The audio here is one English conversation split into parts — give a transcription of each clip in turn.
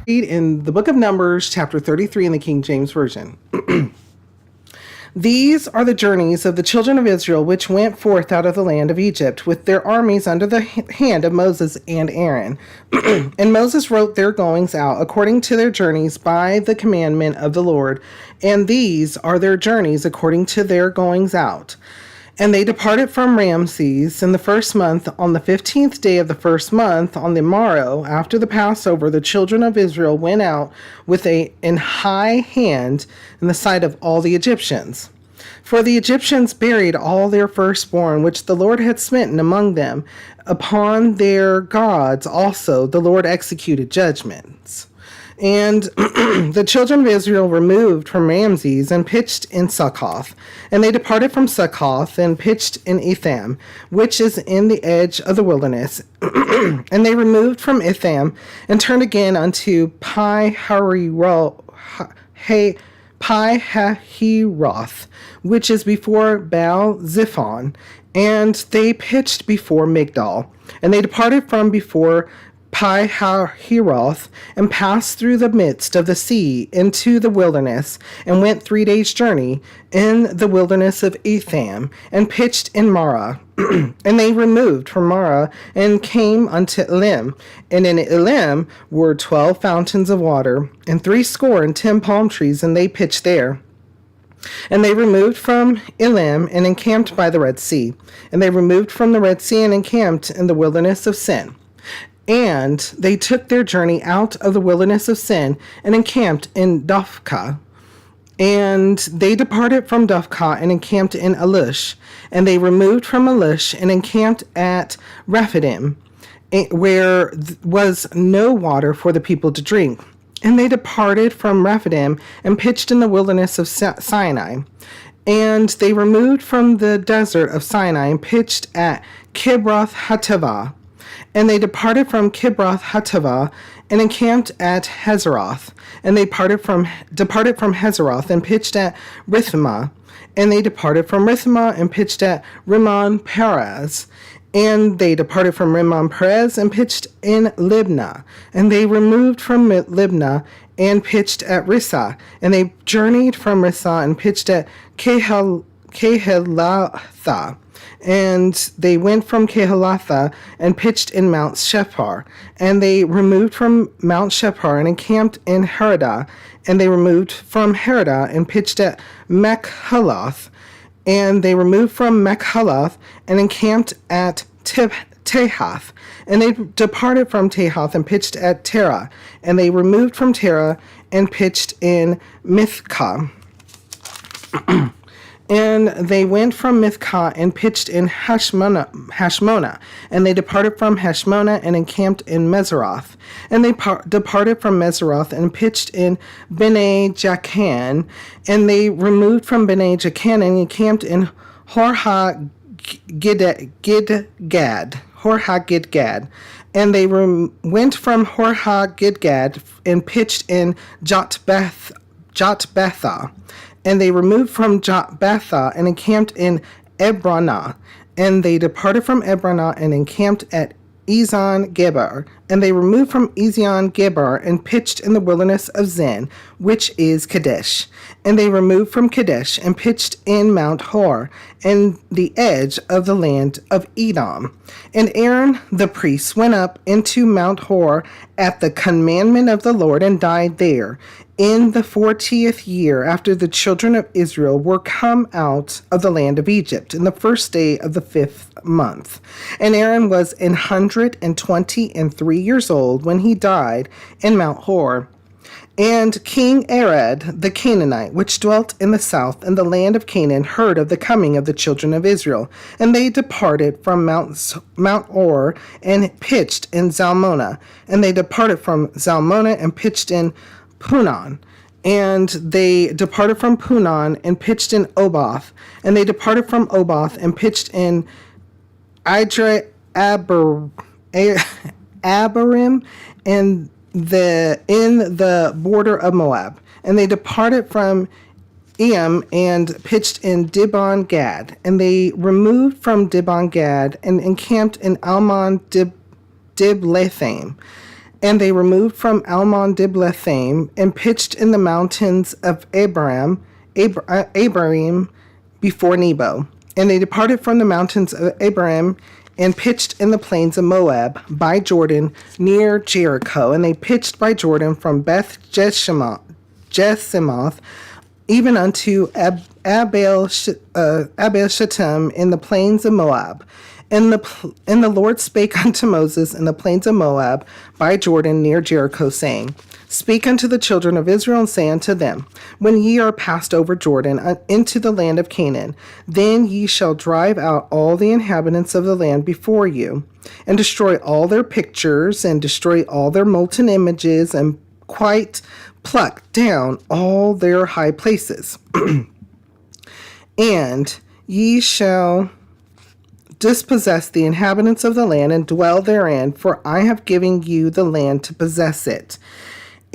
Read in the book of Numbers, chapter 33 in the King James Version. These are the journeys of the children of Israel which went forth out of the land of Egypt with their armies under the hand of Moses and Aaron. And Moses wrote their goings out according to their journeys by the commandment of the Lord. And these are their journeys according to their goings out. And they departed from Ramses in the first month, on the 15th day of the first month, on the morrow after the Passover. The children of Israel went out with an high hand in the sight of all the Egyptians. For the Egyptians buried all their firstborn, which the Lord had smitten among them. Upon their gods also the Lord executed judgments. And the children of Israel removed from Ramses and pitched in Succoth. And they departed from Succoth and pitched in Etham, which is in the edge of the wilderness. And they removed from Etham and turned again unto Pi-hahiroth, which is before Baal-Zephon. And they pitched before Migdol. And they departed from before Pi-hahiroth, and passed through the midst of the sea into the wilderness, and went 3 days' journey in the wilderness of Etham, and pitched in Marah. And they removed from Marah, and came unto Elim. And in Elim were 12 fountains of water, and 70 palm trees, and they pitched there. And they removed from Elim, and encamped by the Red Sea. And they removed from the Red Sea, and encamped in the wilderness of Sin. And they took their journey out of the wilderness of Sin, and encamped in Dophkah. And they departed from Dophkah, and encamped in Alush. And they removed from Alush, and encamped at Rephidim, where was no water for the people to drink. And they departed from Rephidim, and pitched in the wilderness of Sinai. And they removed from the desert of Sinai, and pitched at Kibroth Hattaavah. And they departed from Kibroth Hattaavah, and encamped at Hazeroth. And they departed from Hazeroth, and pitched at Rithmah. And they departed from Rithmah, and pitched at Rimmon Perez. And they departed from Rimmon Perez, and pitched in Libnah. And they removed from Libnah, and pitched at Rissah. And they journeyed from Rissah, and pitched at Kehelatha. And they went from Kehelatha, and pitched in Mount Shephar. And they removed from Mount Shephar, and encamped in Heradah. And they removed from Heradah, and pitched at Mechaloth. And they removed from Mechaloth, and encamped at Tehath. And they departed from Tehath, and pitched at Terah. And they removed from Terah, and pitched in Mithkah. And they went from Mithkah, and pitched in Hashmonah. And they departed from Hashmonah, and encamped in Meseroth. And they departed from Meseroth, and pitched in Bene Jaakan. And they removed from Bene Jaakan, and encamped in Hor-Haggidgad. And they went from Hor-Haggidgad, and pitched in Jotbethah. And they removed from Jotbethah, and encamped in Ebronah. And they departed from Ebronah, and encamped at Ezion-Geber. And they removed from Ezion-Geber, and pitched in the wilderness of Zin, which is Kadesh. And they removed from Kadesh, and pitched in Mount Hor, and the edge of the land of Edom. And Aaron the priest went up into Mount Hor at the commandment of the Lord, and died there in the 40th year after the children of Israel were come out of the land of Egypt, in the first day of the 5th month. And Aaron was 123 years old when he died in Mount Hor. And King Arad the Canaanite, which dwelt in the south in the land of Canaan, heard of the coming of the children of Israel. And they departed from Mount Or, and pitched in Zalmonah. And they departed from Zalmonah, and pitched in Punon. And they departed from Punon, and pitched in Oboth. And they departed from Oboth, and pitched in Abarim, and in the border of Moab. And they departed from Eam, and pitched in Dibon Gad. And they removed from Dibon Gad, and encamped in Almon Diblathaim. And they removed from Almon Diblathaim and pitched in the mountains of Abarim before Nebo. And they departed from the mountains of Abarim and pitched in the plains of Moab by Jordan near Jericho. And they pitched by Jordan from Beth Jesimoth even unto Abel Shittim in the plains of Moab. And the Lord spake unto Moses in the plains of Moab by Jordan near Jericho, saying, Speak unto the children of Israel, and say unto them, When ye are passed over Jordan into the land of Canaan, then ye shall drive out all the inhabitants of the land before you, and destroy all their pictures, and destroy all their molten images, and quite pluck down all their high places. And ye shall dispossess the inhabitants of the land and dwell therein, for I have given you the land to possess it.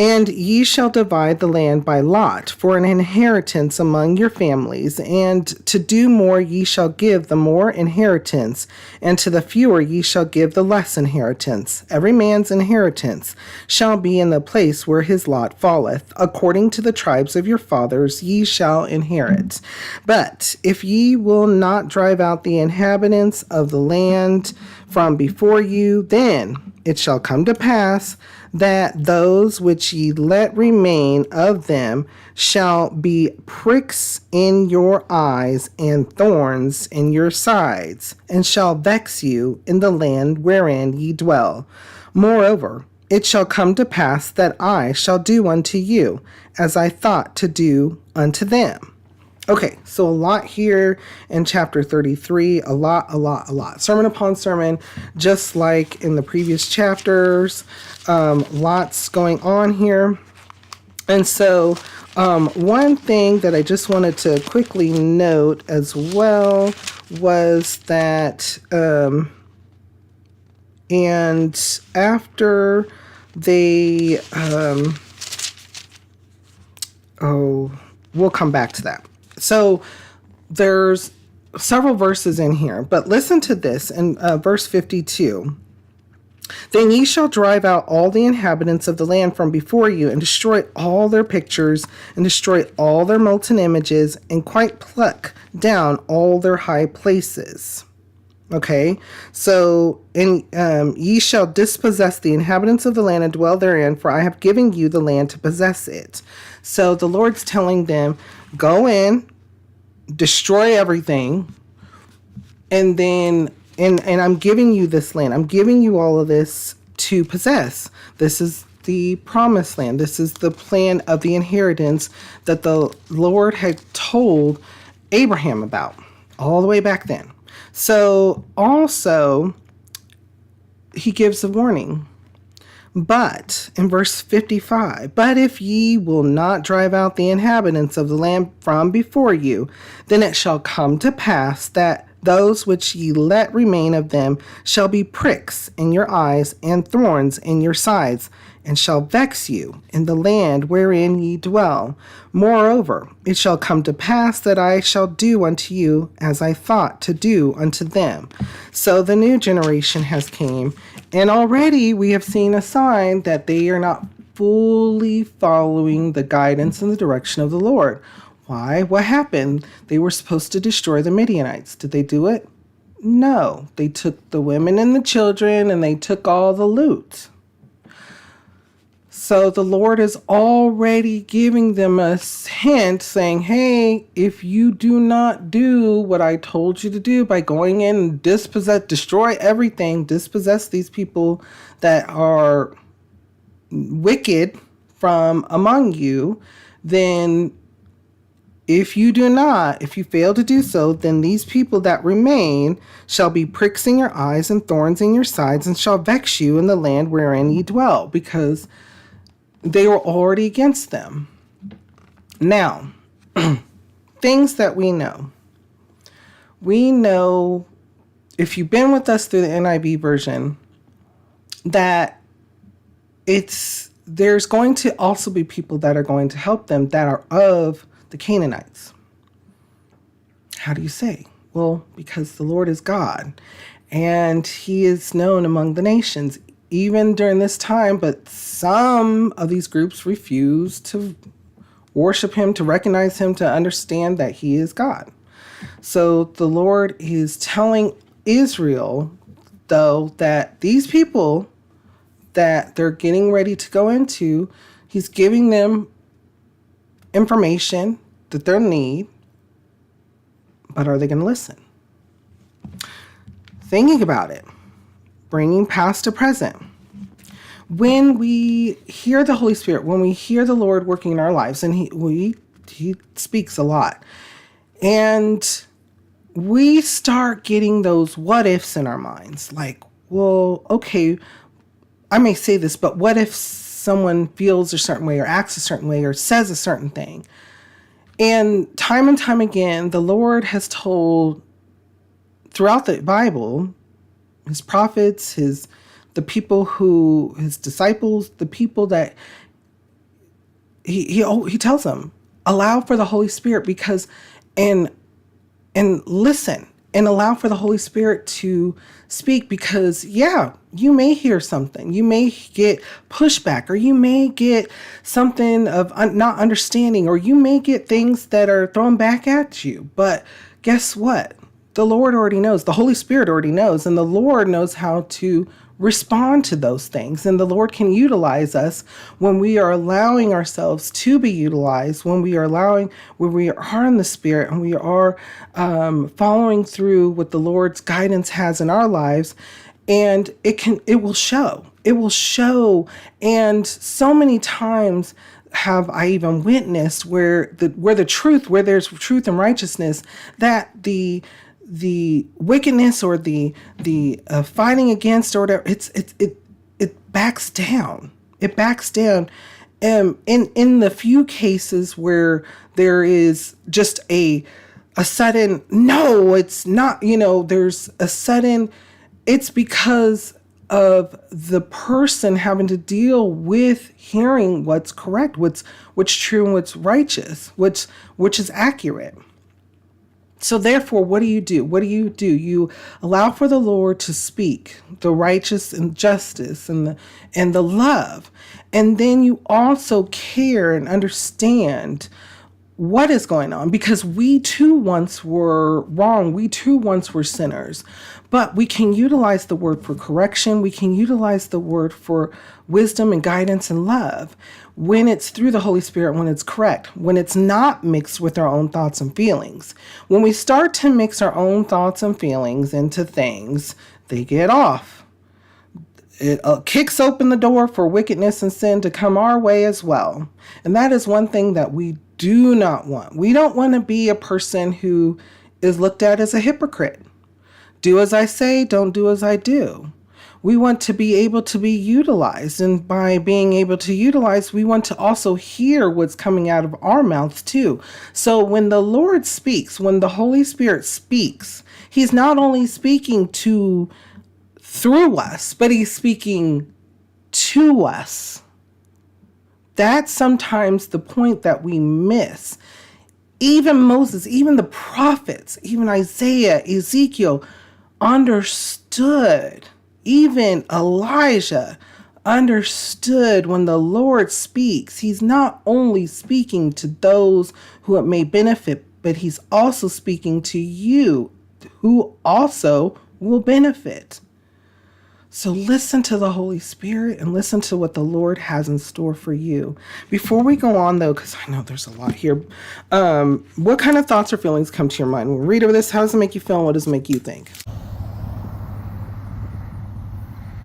And ye shall divide the land by lot for an inheritance among your families, and to do more ye shall give the more inheritance, and to the fewer ye shall give the less inheritance. Every man's inheritance shall be in the place where his lot falleth. According to the tribes of your fathers ye shall inherit. But if ye will not drive out the inhabitants of the land from before you, then it shall come to pass that those which ye let remain of them shall be pricks in your eyes and thorns in your sides, and shall vex you in the land wherein ye dwell. Moreover, it shall come to pass that I shall do unto you as I thought to do unto them. Okay, so a lot here in chapter 33, a lot. Sermon upon sermon, just like in the previous chapters, lots going on here. And so one thing that I just wanted to quickly note as well was that, and after they, we'll come back to that. So there's several verses in here, but listen to this in verse 52. Then ye shall drive out all the inhabitants of the land from before you, and destroy all their pictures, and destroy all their molten images, and quite pluck down all their high places. Okay, so ye shall dispossess the inhabitants of the land and dwell therein, for I have given you the land to possess it. So the Lord's telling them, go in, destroy everything, and then and I'm giving you this land. I'm giving you all of this to possess. This is the promised land. This is the plan of the inheritance that the Lord had told Abraham about all the way back then. So also, he gives a warning. But in verse 55, but if ye will not drive out the inhabitants of the land from before you, then it shall come to pass that those which ye let remain of them shall be pricks in your eyes and thorns in your sides, and shall vex you in the land wherein ye dwell. Moreover, it shall come to pass that I shall do unto you as I thought to do unto them. So the new generation has came, and already we have seen a sign that they are not fully following the guidance and the direction of the Lord. Why? What happened? They were supposed to destroy the Midianites. Did they do it? No. They took the women and the children, and they took all the loot. So the Lord is already giving them a hint saying, hey, if you do not do what I told you to do by going in and destroy everything, dispossess these people that are wicked from among you, then if you fail to do so, then these people that remain shall be pricks in your eyes and thorns in your sides, and shall vex you in the land wherein ye dwell, because they were already against them. Now, things that we know. We know, if you've been with us through the NIV version, that there's going to also be people that are going to help them that are of the Canaanites. How do you say? Well, because the Lord is God, and he is known among the nations. even during this time, but some of these groups refuse to worship him, to recognize him, to understand that he is God. So the Lord is telling Israel, though, that these people that they're getting ready to go into, he's giving them information that they'll need, but are they going to listen? Thinking about it, bringing past to present. When we hear the Holy Spirit, when we hear the Lord working in our lives, and he speaks a lot, and we start getting those what ifs in our minds, like, well, okay, I may say this, but what if someone feels a certain way or acts a certain way or says a certain thing? And time again, the Lord has told throughout the Bible, his prophets, the people who, his disciples, the people that he tells them, allow for the Holy Spirit, because, and listen and allow for the Holy Spirit to speak, because you may hear something, you may get pushback, or you may get something of not understanding, or you may get things that are thrown back at you. But guess what? The Lord already knows. The Holy Spirit already knows, and the Lord knows how to respond to those things. And the Lord can utilize us when we are allowing ourselves to be utilized, when we are in the Spirit, and we are following through what the Lord's guidance has in our lives. And it will show. It will show. And so many times have I even witnessed where there's truth and righteousness, that the wickedness or the fighting against, or whatever, it backs down. It backs down. In the few cases where there is just a sudden, no, it's not, there's a sudden, it's because of the person having to deal with hearing what's correct, what's true, and what's righteous, which is accurate. So therefore, what do? You allow for the Lord to speak the righteous and justice and the love. And then you also care and understand what is going on, because we too once were wrong. We too once were sinners. But we can utilize the word for correction. We can utilize the word for wisdom and guidance and love when it's through the Holy Spirit, when it's correct, when it's not mixed with our own thoughts and feelings. When we start to mix our own thoughts and feelings into things, they get off. It kicks open the door for wickedness and sin to come our way as well. And that is one thing that we do not want. We don't want to be a person who is looked at as a hypocrite. Do as I say, don't do as I do. We want to be able to be utilized. And by being able to utilize, we want to also hear what's coming out of our mouths too. So when the Lord speaks, when the Holy Spirit speaks, he's not only speaking through us, but he's speaking to us. That's sometimes the point that we miss. Even Moses, even the prophets, even Isaiah, Ezekiel understood. Even Elijah understood when the Lord speaks, he's not only speaking to those who it may benefit, but he's also speaking to you who also will benefit. So listen to the Holy Spirit and listen to what the Lord has in store for you. Before we go on, though, because I know there's a lot here, what kind of thoughts or feelings come to your mind? When we read over this, how does it make you feel and what does it make you think?